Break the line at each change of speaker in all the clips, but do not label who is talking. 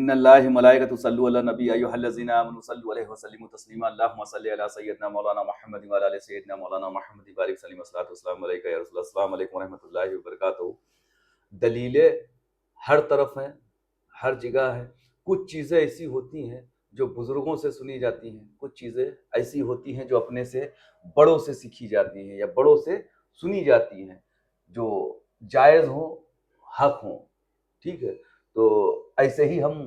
ان اللہ ملائکۃ یصلون علی النبی ایھا الذین آمنوا صلوا علیہ وسلموا تسلیما اللهم صل علی سیدنا مولانا محمد وعلی آل سیدنا مولانا محمد بارک وسلم والصلاۃ والسلام علیک یا رسول اللہ. السلام علیکم ورحمۃ اللہ وبرکاتہ. دلیلیں ہر طرف ہیں، ہر جگہ ہے. کچھ چیزیں ایسی ہوتی ہیں جو بزرگوں سے سنی جاتی ہیں، کچھ چیزیں ایسی ہوتی ہیں جو اپنے سے بڑوں سے سیکھی جاتی ہیں یا بڑوں سے سنی جاتی ہیں، جو جائز ہوں، حق ہوں. ٹھیک ہے، تو ایسے ہی ہم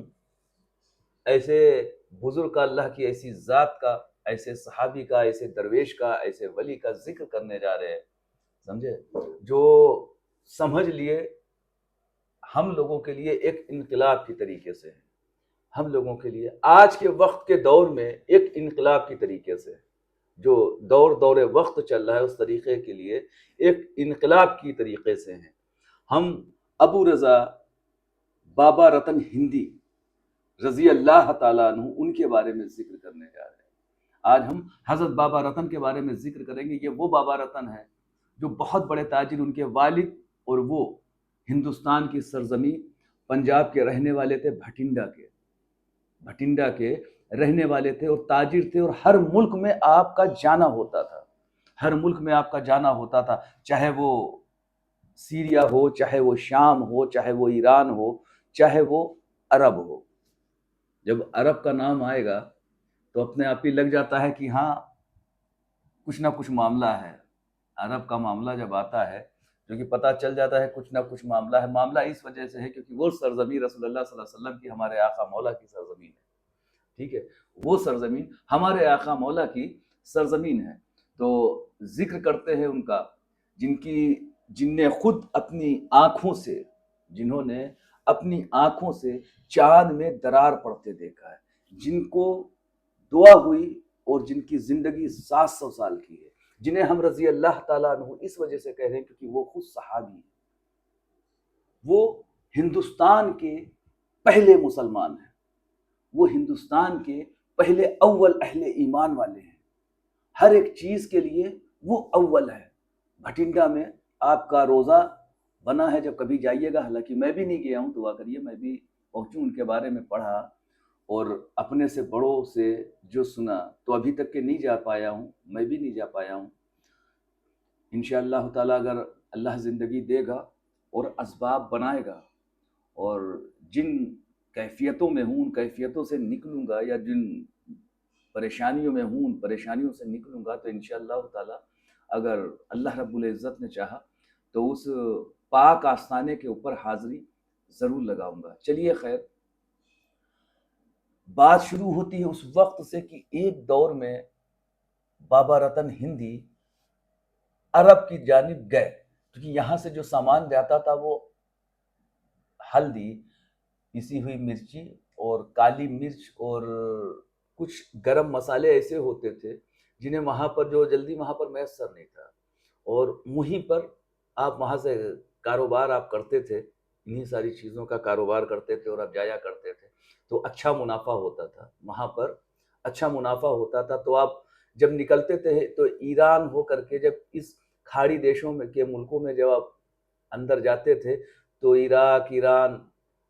ایسے بزرگ کا، اللہ کی ایسی ذات کا، ایسے صحابی کا، ایسے درویش کا، ایسے ولی کا ذکر کرنے جا رہے ہیں، سمجھے، جو سمجھ لیے ہم لوگوں کے لیے ایک انقلاب کی طریقے سے ہے. ہم لوگوں کے لیے آج کے وقت کے دور میں ایک انقلاب کی طریقے سے، جو دور وقت چل رہا ہے اس طریقے کے لیے ایک انقلاب کی طریقے سے ہیں. ہم ابو رضا بابا رتن ہندی رضی اللہ تعالیٰ عنہ ان کے بارے میں ذکر کرنے جا رہے ہیں. آج ہم حضرت بابا رتن کے بارے میں ذکر کریں گے. یہ وہ بابا رتن ہے جو بہت بڑے تاجر، ان کے والد اور وہ ہندوستان کی سرزمین پنجاب کے رہنے والے تھے، بھٹنڈا کے رہنے والے تھے اور تاجر تھے، اور ہر ملک میں آپ کا جانا ہوتا تھا. ہر ملک میں آپ کا جانا ہوتا تھا، چاہے وہ سیریا ہو، چاہے وہ شام ہو، چاہے وہ ایران ہو، چاہے وہ عرب ہو. جب عرب کا نام آئے گا تو اپنے آپ ہی لگ جاتا ہے کہ ہاں کچھ نہ کچھ معاملہ ہے. عرب کا معاملہ جب آتا ہے، کیونکہ پتہ چل جاتا ہے کچھ نہ کچھ معاملہ ہے. معاملہ اس وجہ سے ہے کیونکہ وہ سرزمین رسول اللہ صلی اللہ علیہ وسلم کی، ہمارے آقا مولا کی سرزمین ہے. ٹھیک ہے، وہ سرزمین ہمارے آقا مولا کی سرزمین ہے. تو ذکر کرتے ہیں ان کا، جن نے خود اپنی آنکھوں سے، جنہوں نے اپنی آنکھوں سے چاند میں درار پڑتے دیکھا ہے، جن کو دعا ہوئی اور جن کی زندگی 700 سال کی ہے، جنہیں ہم رضی اللہ تعالیٰ عنہ اس وجہ سے کہہ رہے ہیں کیونکہ وہ خود صحابی ہیں. وہ ہندوستان کے پہلے مسلمان ہیں، وہ ہندوستان کے پہلے اول اہل ایمان والے ہیں. ہر ایک چیز کے لیے وہ اول ہے. بھٹنڈا میں آپ کا روزہ بنا ہے، جب کبھی جائیے گا، حالانکہ میں بھی نہیں گیا ہوں، دعا کریے میں بھی پہنچوں. ان کے بارے میں پڑھا اور اپنے سے بڑوں سے جو سنا، تو ابھی تک کہ نہیں جا پایا ہوں، میں بھی نہیں جا پایا ہوں. انشاءاللہ تعالیٰ اگر اللہ زندگی دے گا اور اسباب بنائے گا، اور جن کیفیتوں میں ہوں ان کیفیتوں سے نکلوں گا، یا جن پریشانیوں میں ہوں ان پریشانیوں سے نکلوں گا، تو انشاءاللہ تعالیٰ اگر اللہ رب العزت نے چاہا تو اس پاک آستانے کے اوپر حاضری ضرور لگاؤں گا. چلیے خیر، بات شروع ہوتی ہے اس وقت سے کہ ایک دور میں بابا رتن ہندی عرب کی جانب گئے، کیونکہ یہاں سے جو سامان جاتا تھا وہ ہلدی، پیسی ہوئی مرچی اور کالی مرچ اور کچھ گرم مسالے ایسے ہوتے تھے جنہیں وہاں پر جو جلدی وہاں پر میسر نہیں تھا، اور وہیں پر آپ وہاں سے کاروبار آپ کرتے تھے، انہی ساری چیزوں کا کاروبار کرتے تھے اور آپ جایا کرتے تھے. تو اچھا منافع ہوتا تھا وہاں پر، اچھا منافع ہوتا تھا. تو آپ جب نکلتے تھے تو ایران ہو کر کے، جب اس کھاڑی دیشوں میں کے ملکوں میں جب آپ اندر جاتے تھے تو عراق، ایران،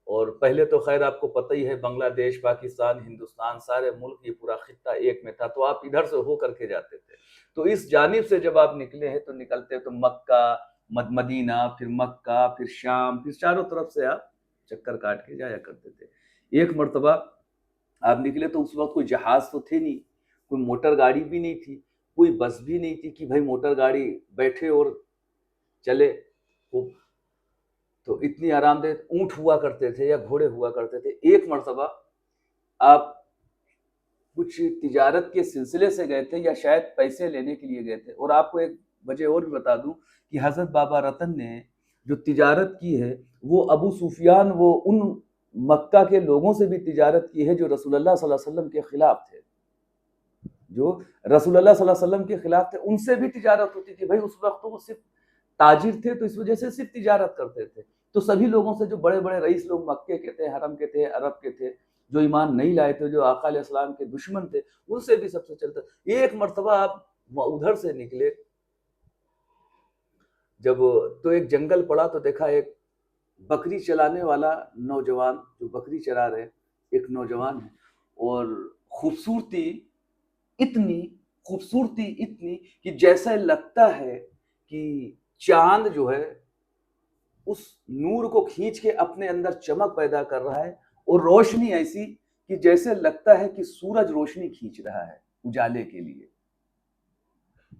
اور پہلے تو خیر آپ کو پتہ ہی ہے بنگلہ دیش، پاکستان، ہندوستان، سارے ملک، یہ پورا خطہ ایک میں تھا. تو آپ ادھر سے ہو کر کے جاتے تھے. تو اس جانب سے جب آپ نکلے ہیں تو نکلتے تو مکہ، مدینہ، پھر مکہ، پھر شام، پھر چاروں طرف سے آپ چکر کاٹ کے جایا کرتے تھے. ایک مرتبہ آپ نکلے تو اس وقت کوئی جہاز تو تھے نہیں، کوئی موٹر گاڑی بھی نہیں تھی، کوئی بس بھی نہیں تھی کہ بھائی موٹر گاڑی بیٹھے اور چلے. تو اتنی آرام دہ اونٹ ہوا کرتے تھے یا گھوڑے ہوا کرتے تھے. ایک مرتبہ آپ کچھ تجارت کے سلسلے سے گئے تھے یا شاید پیسے لینے کے لیے گئے تھے. اور آپ کو ایک وجہ اور بھی بتا دوں کہ حضرت بابا رتن نے جو تجارت کی ہے وہ ابو سفیان، وہ ان مکہ کے لوگوں سے بھی تجارت کی ہے جو رسول اللہ صلی اللہ علیہ وسلم کے خلاف تھے، جو رسول اللہ صلی اللہ علیہ وسلم کے خلاف تھے. ان سے بھی تجارت ہوتی تھی. بھائی اس وقت وہ صرف تاجر تھے تو اس وجہ سے صرف تجارت کرتے تھے. تو سبھی لوگوں سے، جو بڑے بڑے رئیس لوگ مکے کے تھے، حرم کے تھے، عرب کے تھے، جو ایمان نہیں لائے تھے، جو آقا علیہ السلام کے دشمن تھے، ان سے بھی سب سے چلتا. ایک مرتبہ آپ ادھر سے نکلے جب، تو ایک جنگل پڑا تو دیکھا ایک بکری چلانے والا نوجوان جو بکری چرا رہے. ایک نوجوان ہے، اور خوبصورتی اتنی کہ جیسا لگتا ہے کہ چاند جو ہے اس نور کو کھینچ کے اپنے اندر چمک پیدا کر رہا ہے، اور روشنی ایسی کہ جیسے لگتا ہے کہ سورج روشنی کھینچ رہا ہے اجالے کے لیے۔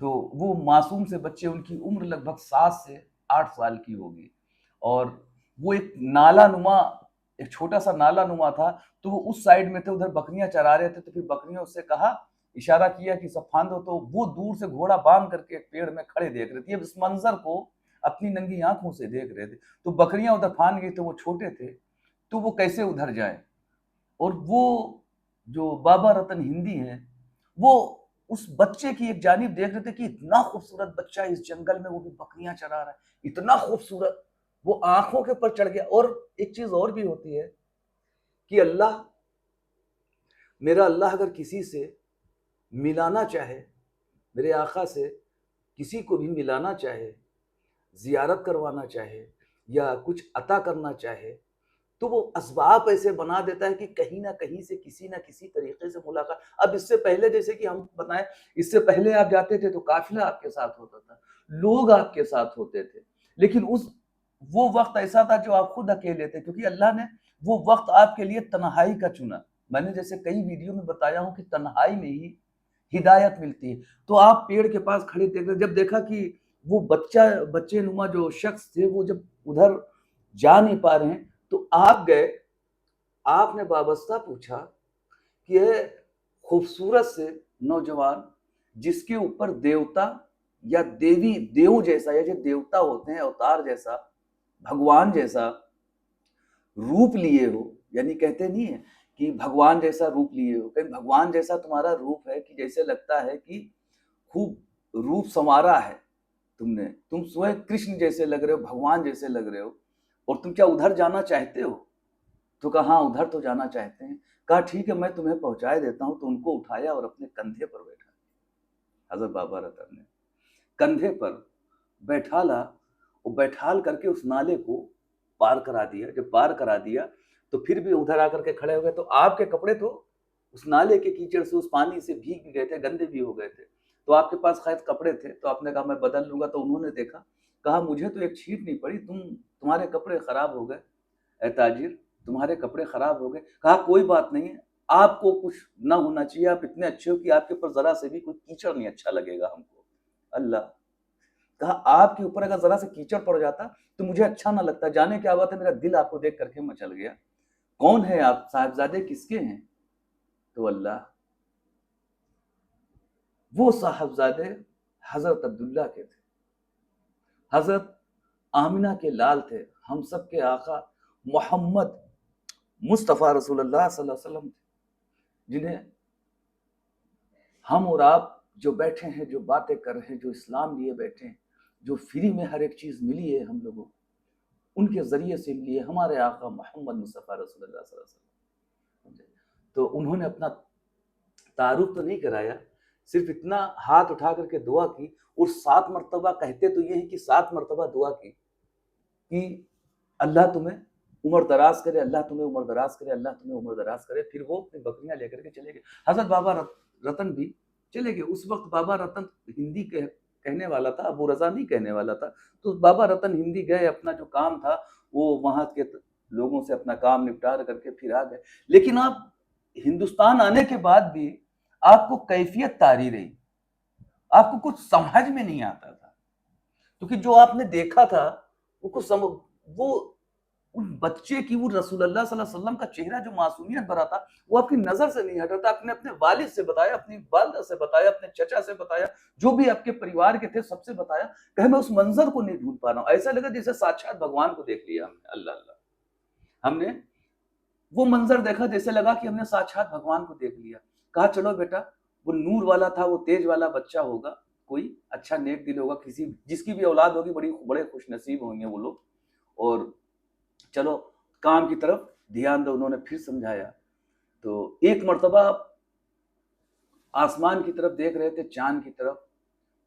تو وہ معصوم سے بچے، ان کی عمر لگ بھگ 7 سے 8 سال کی ہوگی، اور وہ ایک چھوٹا سا نالا نما تھا، تو وہ اس سائڈ میں تھے، ادھر بکریاں چرا رہے تھے، تو پھر بکریوں سے کہا، اشارہ کیا کہ سب پھاندو، تو وہ دور سے گھوڑا باندھ کر کے ایک پیڑ میں کھڑے دیکھ رہے تھے، اس منظر کو اپنی ننگی آنکھوں سے دیکھ رہے تھے۔ تو بکریاں ادھر پھاند گئی، تو وہ چھوٹے تھے، تو وہ کیسے ادھر جائیں؟ اور وہ جو بابا رتن ہندی ہیں، وہ اس بچے کی ایک جانب دیکھ رہے تھے کہ اتنا خوبصورت بچہ اس جنگل میں، وہ بھی بکریاں چرا رہا ہے، اتنا خوبصورت، وہ آنکھوں کے اوپر چڑھ گیا۔ اور ایک چیز اور بھی ہوتی ہے کہ میرا اللہ اگر کسی سے ملانا چاہے، میرے آقا سے کسی کو بھی ملانا چاہے، زیارت کروانا چاہے یا کچھ عطا کرنا چاہے، تو وہ اسباب ایسے بنا دیتا ہے کہ کہیں نہ کہیں سے کسی نہ کسی طریقے سے ملاقات۔ اب اس سے پہلے، جیسے کہ ہم بتائیں، اس سے پہلے آپ جاتے تھے تو قافلہ آپ کے ساتھ ہوتا تھا، لوگ آپ کے ساتھ ہوتے تھے، لیکن وہ وقت ایسا تھا جو آپ خود اکیلے تھے، کیونکہ اللہ نے وہ وقت آپ کے لیے تنہائی کا چنا۔ میں نے جیسے کئی ویڈیو میں بتایا ہوں کہ تنہائی میں ہی ہدایت ملتی ہے۔ تو آپ پیڑ کے پاس کھڑے دیکھ رہے، جب دیکھا کہ وہ بچے نما جو شخص تھے وہ جب ادھر جا نہیں پا رہے ہیں، تو آپ گئے، آپ نے وابستہ پوچھا کہ اے خوبصورت سے نوجوان، جس کے اوپر دیوتا یا دیو جیسا، یا جو دیوتا ہوتے ہیں اوتار جیسا، بھگوان جیسا روپ لیے ہو، یعنی کہتے نہیں ہے کہ بھگوان جیسا روپ لیے ہو، کہ بھگوان جیسا تمہارا روپ ہے کہ جیسے لگتا ہے کہ خوب روپ سنوارا ہے تم سوئے کرشن جیسے لگ رہے ہو، بھگوان جیسے لگ رہے ہو، اور تم کیا ادھر جانا چاہتے ہو؟ تو کہا ہاں ادھر تو جانا چاہتے ہیں۔ کہا ٹھیک ہے، میں تمہیں پہنچائے دیتا ہوں۔ تو ان کو اٹھایا اور اپنے کندھے پر بیٹھا، حضرت بابا رتن نے کندھے پر بیٹھالا، اور بیٹھال کر کے اس نالے کو پار کرا دیا۔ جب پار کرا دیا تو پھر بھی ادھر آ کر کے کھڑے ہو گئے، تو آپ کے کپڑے تو اس نالے کے کیچڑ سے، اس پانی سے بھیگ بھی گئے تھے، گندے بھی ہو گئے تھے، تو آپ کے پاس خیر کپڑے تھے، تو آپ نے کہا میں بدل لوں گا۔ تو انہوں نے دیکھا، کہا مجھے تو ایک چھیٹ نہیں پڑی، تمہارے کپڑے خراب ہو گئے اے تاجر، تمہارے کپڑے خراب ہو گئے۔ کہا کوئی بات نہیں ہے، آپ کو کچھ نہ ہونا چاہیے، آپ اتنے اچھے ہو کہ آپ کے اوپر ذرا سے بھی کوئی کیچڑ نہیں اچھا لگے گا ہم کو۔ اللہ، کہا آپ کے اوپر اگر ذرا سے کیچڑ پڑ جاتا تو مجھے اچھا نہ لگتا، جانے کیا بات ہے، میرا دل آپ کو دیکھ کر کے مچل گیا۔ کون ہے آپ؟ صاحبزادے کس کے ہیں؟ تو اللہ، وہ صاحبزادے حضرت عبداللہ کے تھے، حضرت آمنہ کے لال تھے، ہم سب کے آقا محمد مصطفیٰ رسول اللہ صلی اللہ علیہ وسلم تھے، جنہیں ہم اور آپ جو بیٹھے ہیں، جو باتیں کر رہے ہیں، جو اسلام لیے بیٹھے ہیں، جو فری میں ہر ایک چیز ملی ہے ہم لوگوں، ان کے ذریعے سے ملی ہے، ہمارے آقا محمد مصطفیٰ رسول اللہ صلی اللہ علیہ وسلم۔ تو انہوں نے اپنا تعارف تو نہیں کرایا، صرف اتنا ہاتھ اٹھا کر کے دعا کی، اور 7 مرتبہ کہتے تو یہ ہے کہ 7 مرتبہ دعا کی کہ اللہ تمہیں عمر دراز کرے، اللہ تمہیں عمر دراز کرے، اللہ تمہیں عمر دراز کرے۔ پھر وہ اپنی بکریاں لے کر کے چلے گئے۔ حضرت بابا رتن بھی چلے گئے۔ اس وقت بابا رتن ہندی کہنے والا تھا، ابو رضا نہیں کہنے والا تھا، تو بابا رتن ہندی گئے، اپنا جو کام تھا وہ وہاں کے لوگوں سے اپنا کام نپٹا کر کے پھر آ گئے۔ لیکن آپ ہندوستان آنے کے بعد بھی آپ کو کیفیت طاری رہی، آپ کو کچھ سمجھ میں نہیں آتا تھا، کیونکہ جو آپ نے دیکھا تھا وہ ان بچے کی، وہ رسول اللہ صلی اللہ علیہ وسلم کا چہرہ جو معصومیت بھرا تھا، وہ آپ کی نظر سے نہیں ہٹا تھا۔ آپ نے اپنے والد سے بتایا، اپنی والدہ سے بتایا، اپنے چچا سے بتایا، جو بھی آپ کے پریوار کے تھے سب سے بتایا، کہ میں اس منظر کو نہیں ڈھونڈ پا رہا ہوں، ایسا لگا جیسے ساتچھات بھگوان کو دیکھ لیا ہم نے۔ اللہ اللہ، ہم نے وہ منظر دیکھا جیسے لگا کہ ہم نے ساتچھات بھگوان کو دیکھ لیا۔ کہا چلو بیٹا، وہ نور والا تھا، وہ تیج والا بچہ ہوگا، کوئی اچھا نیک دل ہوگا، جس کی بھی اولاد ہوگی بڑے خوش نصیب ہوں گے وہ لوگ، اور چلو کام کی طرف دھیان دو۔ انہوں نے پھر سمجھایا، تو ایک مرتبہ آسمان کی طرف دیکھ رہے تھے، چاند کی طرف،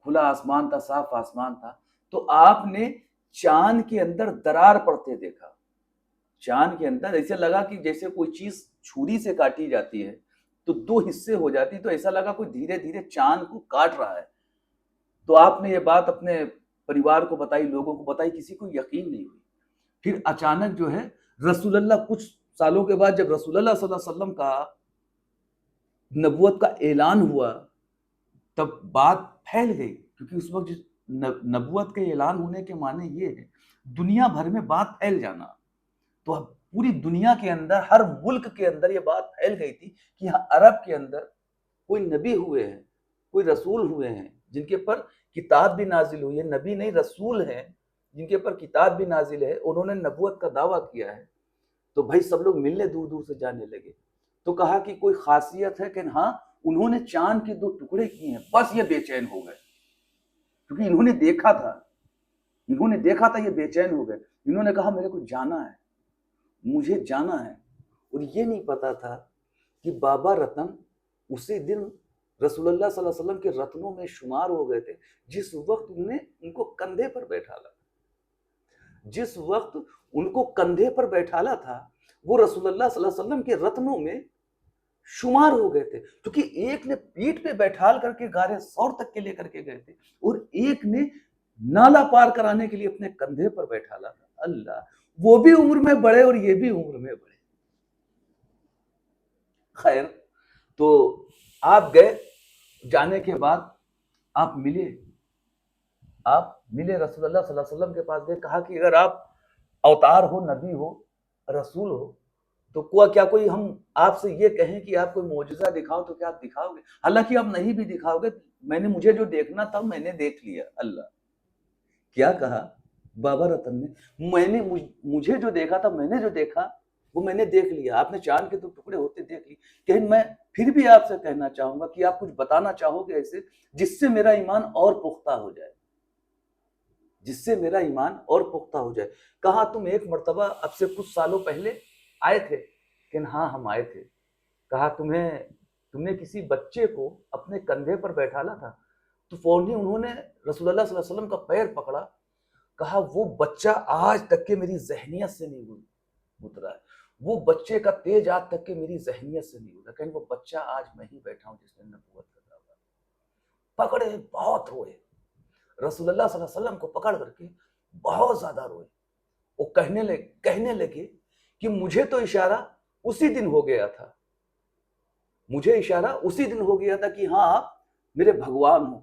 کھلا آسمان تھا، صاف آسمان تھا، تو آپ نے چاند کے اندر درار پڑتے دیکھا، چاند کے اندر ایسے لگا کہ جیسے کوئی چیز چھری سے کاٹی جاتی ہے تو دو حصے ہو جاتی، تو ایسا لگا کوئی دھیرے دھیرے چاند کو کاٹ رہا ہے. تو آپ نے یہ بات اپنے پریوار کو بتائی، لوگوں کو بتائی، کسی کو یقین نہیں ہوئی. پھر اچانک جو ہے رسول اللہ، کچھ سالوں کے بعد جب رسول اللہ صلی اللہ علیہ وسلم کا نبوت کا اعلان ہوا تب بات پھیل گئی، کیونکہ اس وقت نبوت کے اعلان ہونے کے معنی یہ ہے دنیا بھر میں بات پھیل جانا. تو پوری دنیا کے اندر، ہر ملک کے اندر یہ بات پھیل گئی تھی کہ ہاں عرب کے اندر کوئی نبی ہوئے ہیں، کوئی رسول ہوئے ہیں جن کے پر کتاب بھی نازل ہوئی ہے. نبی نہیں، رسول ہیں جن کے پر کتاب بھی نازل ہے، انہوں نے نبوت کا دعویٰ کیا ہے. تو بھائی سب لوگ ملنے دور دور سے جانے لگے. تو کہا کہ کوئی خاصیت ہے کہ ہاں انہوں نے چاند کے 2 ٹکڑے کیے ہیں. بس یہ بے چین ہو گئے، کیونکہ انہوں نے دیکھا تھا یہ بے چین ہو گئے. انہوں نے کہا میرے کو جانا ہے، مجھے جانا ہے. اور یہ نہیں پتا تھا کہ بابا رتن اسی دن رسول اللہ صلی اللہ علیہ وسلم کے رتنوں میں شمار ہو گئے تھے. جس وقت انہوں نے ان کو کندھے پر بیٹھالا تھا وہ رسول اللہ صلی اللہ علیہ وسلم کے رتنوں میں شمار ہو گئے تھے. کیونکہ ایک نے پیٹھ پہ بیٹھال کر کے غار ثور تک کے لے کر کے گئے تھے، اور ایک نے نالا پار کرانے کے لیے اپنے کندھے پر بیٹھالا تھا. اللہ، وہ بھی عمر میں بڑے اور یہ بھی عمر میں بڑے. خیر، تو آپ گئے، جانے کے بعد آپ ملے رسول اللہ صلی اللہ علیہ وسلم کے پاس گئے. کہا کہ اگر آپ اوتار ہو، نبی ہو، رسول ہو، تو کیا کوئی ہم آپ سے یہ کہیں کہ آپ کوئی معجزہ دکھاؤ تو کیا آپ دکھاؤ گے؟ حالانکہ آپ نہیں بھی دکھاؤ گے، مجھے جو دیکھنا تھا میں نے دیکھ لیا. اللہ، کیا کہا بابا رتن نے؟ مجھے جو دیکھا تھا، میں نے جو دیکھا وہ میں نے دیکھ لیا. آپ نے چاند کے 2 ٹکڑے ہوتے دیکھ لی. کہ میں پھر بھی آپ سے کہنا چاہوں گا کہ آپ کچھ بتانا چاہو گے ایسے جس سے میرا ایمان اور پختہ ہو جائے. کہا تم ایک مرتبہ اب سے کچھ سالوں پہلے آئے تھے؟ کہ ہاں ہم آئے تھے. کہا تم نے کسی بچے کو اپنے کندھے پر بیٹھالا تھا؟ تو فوراً انہوں نے رسول اللہ صلی اللہ علیہ وسلم کا پیر پکڑا. کہا وہ بچہ آج تک کہ میری ذہنیت سے نہیں اترا ہے، وہ بچے کا تیج آج تک کہ میری ذہنیت سے نہیں اترا. کہ وہ بچہ آج میں ہی بیٹھا ہوں جس نے نبوت کا دعویٰ. پکڑے، بہت روئے، رسول اللہ صلی اللہ علیہ وسلم کو پکڑ کر کے بہت زیادہ روئے. وہ کہنے لگے کہ مجھے تو اشارہ اسی دن ہو گیا تھا کہ ہاں آپ میرے بھگوان ہوں،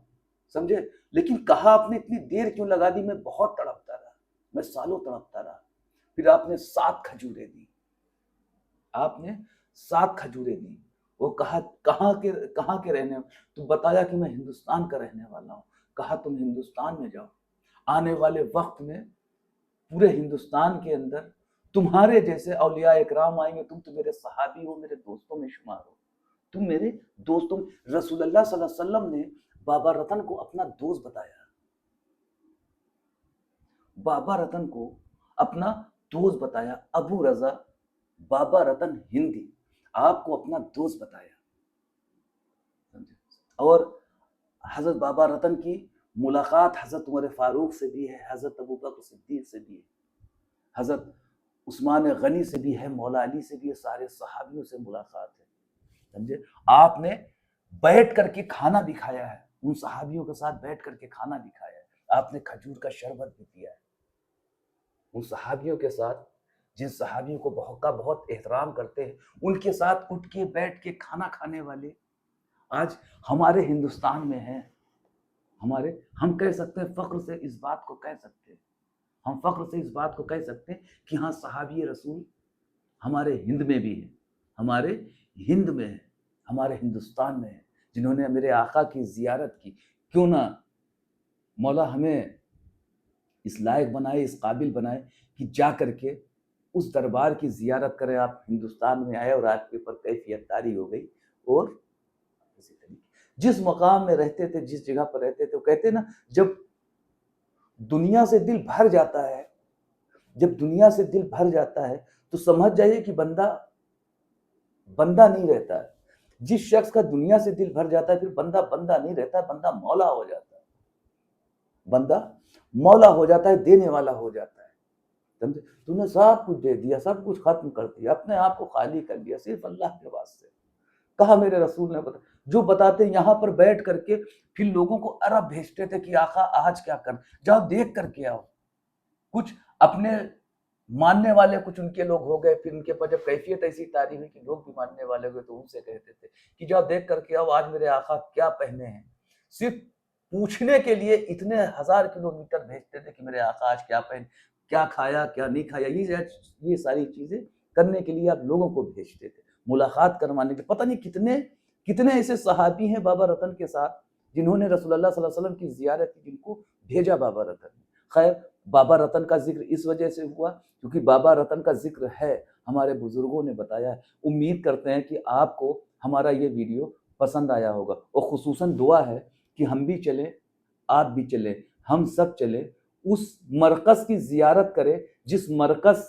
سمجھے، لیکن کہا آپ نے اتنی دیر کیوں لگا دی؟ میں بہت تڑپتا رہا، میں سالوں تڑپتا رہا. پھر آپ نے 7 کھجوریں دی. وہ کہاں کے رہنے؟ تو بتایا کہ میں ہندوستان کا رہنے والا ہوں. کہا تم ہندوستان میں جاؤ، آنے والے وقت میں پورے ہندوستان کے اندر تمہارے جیسے اولیاء اکرام آئیں گے. تم تو میرے صحابی ہو، میرے دوستوں میں شمار ہو، تم میرے دوستوں. رسول اللہ صلی اللہ علیہ وسلم نے بابا رتن کو اپنا دوست بتایا. ابو رضا بابا رتن ہندی آپ کو اپنا دوست بتایا. اور حضرت بابا رتن کی ملاقات حضرت عمر فاروق سے بھی ہے، حضرت ابوبکر صدیق سے بھی ہے، حضرت عثمان غنی سے بھی ہے، مولا علی سے بھی ہے، سارے صحابیوں سے ملاقات ہے. سمجھے، آپ نے بیٹھ کر کے کھانا بھی کھایا ہے، ان صحابیوں کے ساتھ بیٹھ کر کے کھانا بھی کھایا ہے. آپ نے کھجور کا شربت بھی پیا ہے. ان صحابیوں کے ساتھ، جن صحابیوں کو بہت احترام کرتے ہیں، ان کے ساتھ اٹھ کے بیٹھ کے کھانا کھانے والے آج ہمارے ہندوستان میں ہیں. ہم کہہ سکتے ہیں، فخر سے اس بات کو کہہ سکتے ہیں کہ ہاں صحابی رسول ہمارے ہند میں بھی ہیں، ہمارے ہندوستان میں ہیں، جنہوں نے میرے آقا کی زیارت کی. کیوں نہ مولا ہمیں اس لائق بنائے، اس قابل بنائے کہ جا کر کے اس دربار کی زیارت کریں. آپ ہندوستان میں آئے اور آپ کے اوپر کیفیت طاری ہو گئی. اور اسی طریقے جس مقام میں رہتے تھے، جس جگہ پر رہتے تھے، وہ کہتے ہیں نا، جب دنیا سے دل بھر جاتا ہے تو سمجھ جائیے کہ بندہ نہیں رہتا ہے. جس شخص کا دنیا سے دل بھر جاتا ہے پھر بندہ نہیں رہتا ہے، بندہ مولا ہو جاتا ہے، دینے والا ہو جاتا ہے. سمجھے؟ تو نے سب کچھ دے دیا، سب کچھ ختم کر دیا، اپنے آپ کو خالی کر لیا صرف اللہ کے واسطے۔ کہا میرے رسول نے جو بتاتے یہاں پر بیٹھ کر کے پھر لوگوں کو عرب بھیجتے تھے کہ آقا آج کیا کر، جاؤ دیکھ کر کے آؤ۔ کچھ اپنے ماننے والے کچھ ان کے لوگ ہو گئے، پھر ان کے پاس جب کیفیت ایسی تاری ہوئی کہ لوگ بھی ماننے والے ہوئے تو ان سے کہتے تھے کہ جاؤ دیکھ کر کے آؤ آج میرے آقا کیا پہنے ہیں۔ صرف پوچھنے کے لیے اتنے 1000 کلومیٹر بھیجتے تھے کہ میرے آقا آج کیا پہنے، کیا کھایا کیا نہیں کھایا، یہ ساری چیزیں کرنے کے لیے آپ لوگوں کو بھیجتے تھے، ملاقات کروانے کے۔ پتہ نہیں کتنے ایسے صحابی ہیں بابا رتن کے ساتھ جنہوں نے رسول اللہ صلی اللہ علیہ وسلم کی زیارت کی، جن کو بھیجا بابا رتن۔ خیر بابا رتن کا ذکر اس وجہ سے ہوا کیونکہ بابا رتن کا ذکر ہے، ہمارے بزرگوں نے بتایا ہے۔ امید کرتے ہیں کہ آپ کو ہمارا یہ ویڈیو پسند آیا ہوگا، اور خصوصاً دعا ہے کہ ہم بھی چلیں، آپ بھی چلیں، ہم سب چلیں، اس مرکز کی زیارت کریں جس مرکز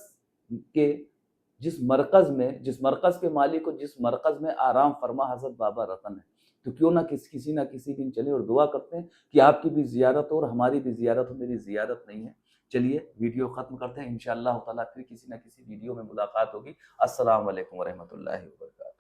کے مالک اور جس مرکز میں آرام فرما حضرت بابا رتن ہے۔ تو کیوں نہ کسی نہ کسی دن چلیں اور دعا کرتے ہیں کہ آپ کی بھی زیارت ہو اور ہماری بھی زیارت ہو۔ میری زیارت نہیں ہے۔ چلیے ویڈیو ختم کرتے ہیں، انشاءاللہ تعالیٰ پھر کسی نہ کسی ویڈیو میں ملاقات ہوگی۔ السلام علیکم ورحمۃ اللہ وبرکاتہ۔